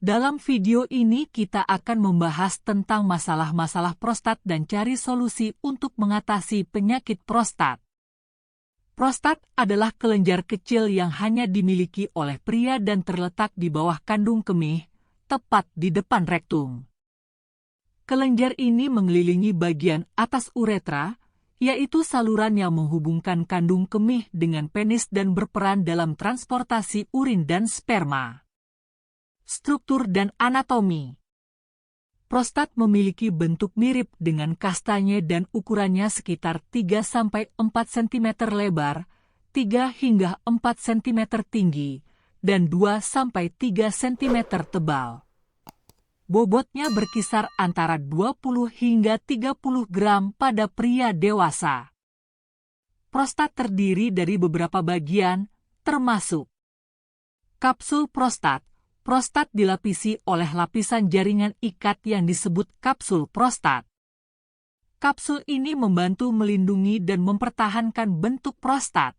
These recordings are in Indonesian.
Dalam video ini kita akan membahas tentang masalah-masalah prostat dan cari solusi untuk mengatasi penyakit prostat. Prostat adalah kelenjar kecil yang hanya dimiliki oleh pria dan terletak di bawah kandung kemih, tepat di depan rektum. Kelenjar ini mengelilingi bagian atas uretra, yaitu saluran yang menghubungkan kandung kemih dengan penis dan berperan dalam transportasi urin dan sperma. Struktur dan anatomi. Prostat memiliki bentuk mirip dengan kastanye dan ukurannya sekitar 3-4 cm lebar, 3 hingga 4 cm tinggi, dan 2-3 cm tebal. Bobotnya berkisar antara 20 hingga 30 gram pada pria dewasa. Prostat terdiri dari beberapa bagian, termasuk kapsul prostat. Prostat dilapisi oleh lapisan jaringan ikat yang disebut kapsul prostat. Kapsul ini membantu melindungi dan mempertahankan bentuk prostat.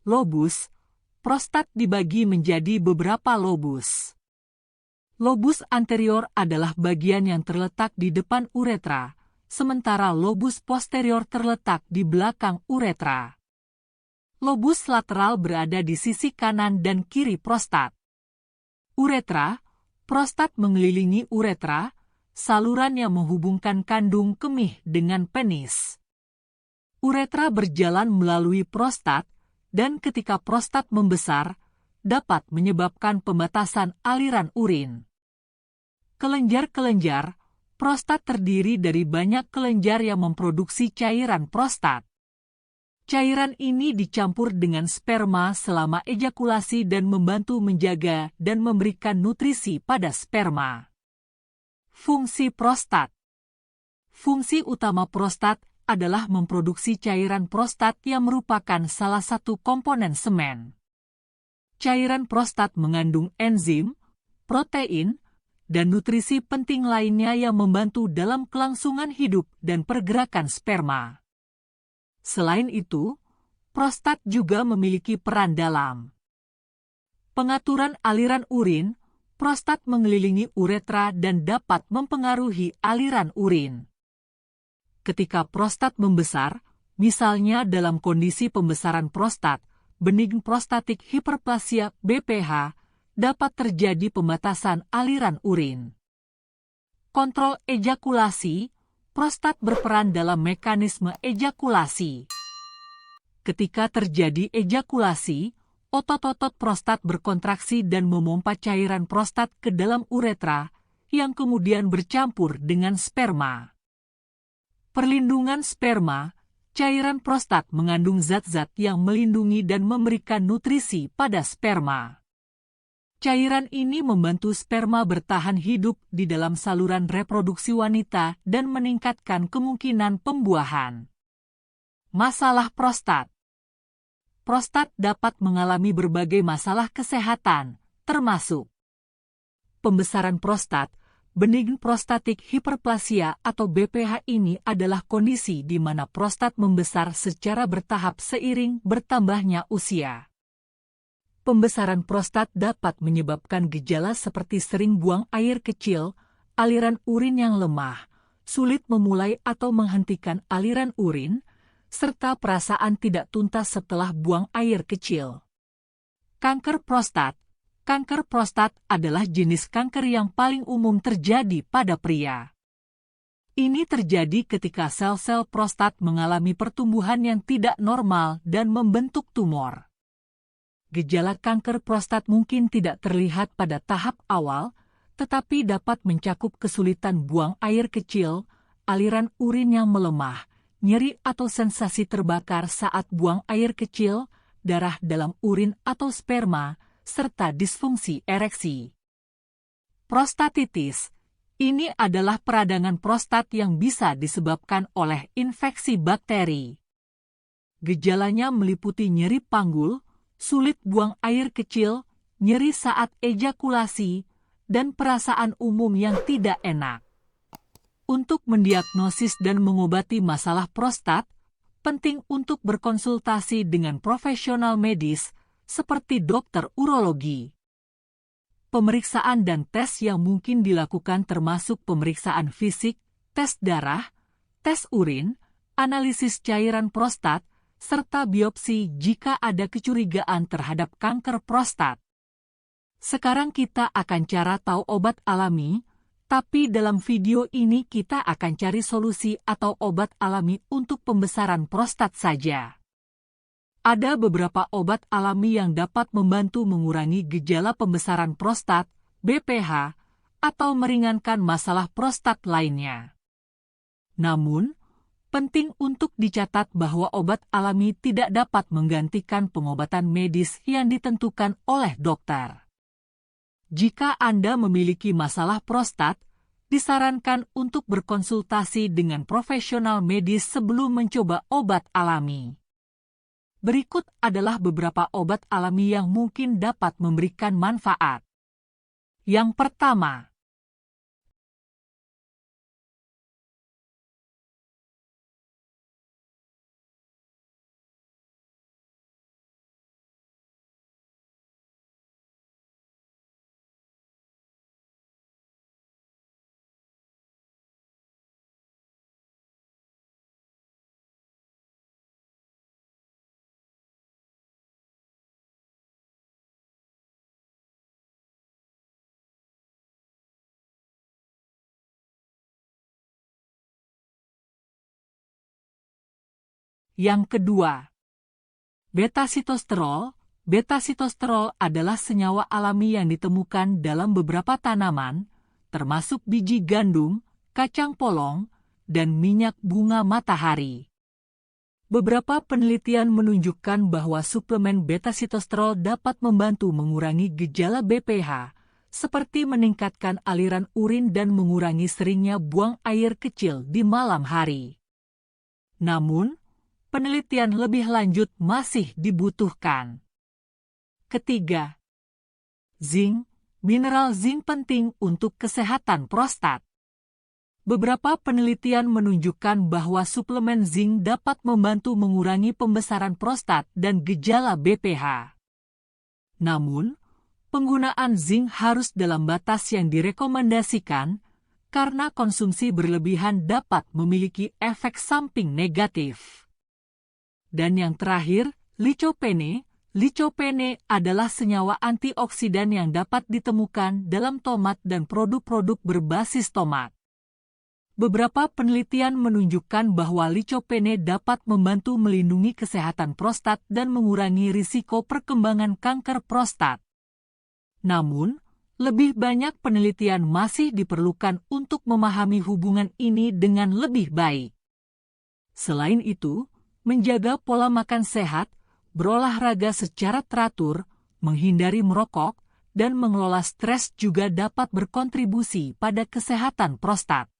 Lobus. Prostat dibagi menjadi beberapa lobus. Lobus anterior adalah bagian yang terletak di depan uretra, sementara lobus posterior terletak di belakang uretra. Lobus lateral berada di sisi kanan dan kiri prostat. Uretra, prostat mengelilingi uretra, saluran yang menghubungkan kandung kemih dengan penis. Uretra berjalan melalui prostat, dan ketika prostat membesar, dapat menyebabkan pembatasan aliran urin. Kelenjar-kelenjar, prostat terdiri dari banyak kelenjar yang memproduksi cairan prostat. Cairan ini dicampur dengan sperma selama ejakulasi dan membantu menjaga dan memberikan nutrisi pada sperma. Fungsi prostat. Fungsi utama prostat adalah memproduksi cairan prostat yang merupakan salah satu komponen semen. Cairan prostat mengandung enzim, protein, dan nutrisi penting lainnya yang membantu dalam kelangsungan hidup dan pergerakan sperma. Selain itu, prostat juga memiliki peran dalam pengaturan aliran urin. Prostat mengelilingi uretra dan dapat mempengaruhi aliran urin. Ketika prostat membesar, misalnya dalam kondisi pembesaran prostat, benign prostatic hyperplasia (BPH), dapat terjadi pembatasan aliran urin. Kontrol ejakulasi. Prostat berperan dalam mekanisme ejakulasi. Ketika terjadi ejakulasi, otot-otot prostat berkontraksi dan memompa cairan prostat ke dalam uretra, yang kemudian bercampur dengan sperma. Perlindungan sperma, cairan prostat mengandung zat-zat yang melindungi dan memberikan nutrisi pada sperma. Cairan ini membantu sperma bertahan hidup di dalam saluran reproduksi wanita dan meningkatkan kemungkinan pembuahan. Masalah prostat. Prostat dapat mengalami berbagai masalah kesehatan, termasuk pembesaran prostat. Benign prostatic hyperplasia atau BPH ini adalah kondisi di mana prostat membesar secara bertahap seiring bertambahnya usia. Pembesaran prostat dapat menyebabkan gejala seperti sering buang air kecil, aliran urin yang lemah, sulit memulai atau menghentikan aliran urin, serta perasaan tidak tuntas setelah buang air kecil. Kanker prostat. Kanker prostat adalah jenis kanker yang paling umum terjadi pada pria. Ini terjadi ketika sel-sel prostat mengalami pertumbuhan yang tidak normal dan membentuk tumor. Gejala kanker prostat mungkin tidak terlihat pada tahap awal, tetapi dapat mencakup kesulitan buang air kecil, aliran urin yang melemah, nyeri atau sensasi terbakar saat buang air kecil, darah dalam urin atau sperma, serta disfungsi ereksi. Prostatitis. Ini adalah peradangan prostat yang bisa disebabkan oleh infeksi bakteri. Gejalanya meliputi nyeri panggul, sulit buang air kecil, nyeri saat ejakulasi, dan perasaan umum yang tidak enak. Untuk mendiagnosis dan mengobati masalah prostat, penting untuk berkonsultasi dengan profesional medis seperti dokter urologi. pemeriksaan dan tes yang mungkin dilakukan termasuk pemeriksaan fisik, tes darah, tes urin, analisis cairan prostat, serta biopsi jika ada kecurigaan terhadap kanker prostat. Sekarang kita akan cara tahu obat alami, tapi dalam video ini kita akan cari solusi atau obat alami untuk pembesaran prostat saja. Ada beberapa obat alami yang dapat membantu mengurangi gejala pembesaran prostat, BPH, atau meringankan masalah prostat lainnya. Namun, penting untuk dicatat bahwa obat alami tidak dapat menggantikan pengobatan medis yang ditentukan oleh dokter. Jika Anda memiliki masalah prostat, disarankan untuk berkonsultasi dengan profesional medis sebelum mencoba obat alami. Berikut adalah beberapa obat alami yang mungkin dapat memberikan manfaat. Yang pertama, yang kedua, beta-sitosterol. Beta-sitosterol adalah senyawa alami yang ditemukan dalam beberapa tanaman, termasuk biji gandum, kacang polong, dan minyak bunga matahari. Beberapa penelitian menunjukkan bahwa suplemen beta-sitosterol dapat membantu mengurangi gejala BPH, seperti meningkatkan aliran urin dan mengurangi seringnya buang air kecil di malam hari. Namun, penelitian lebih lanjut masih dibutuhkan. Ketiga, zinc. Mineral zinc penting untuk kesehatan prostat. Beberapa penelitian menunjukkan bahwa suplemen zinc dapat membantu mengurangi pembesaran prostat dan gejala BPH. Namun, penggunaan zinc harus dalam batas yang direkomendasikan karena konsumsi berlebihan dapat memiliki efek samping negatif. Dan yang terakhir, lycopene. Lycopene adalah senyawa antioksidan yang dapat ditemukan dalam tomat dan produk-produk berbasis tomat. Beberapa penelitian menunjukkan bahwa lycopene dapat membantu melindungi kesehatan prostat dan mengurangi risiko perkembangan kanker prostat. Namun, lebih banyak penelitian masih diperlukan untuk memahami hubungan ini dengan lebih baik. Selain itu, menjaga pola makan sehat, berolahraga secara teratur, menghindari merokok, dan mengelola stres juga dapat berkontribusi pada kesehatan prostat.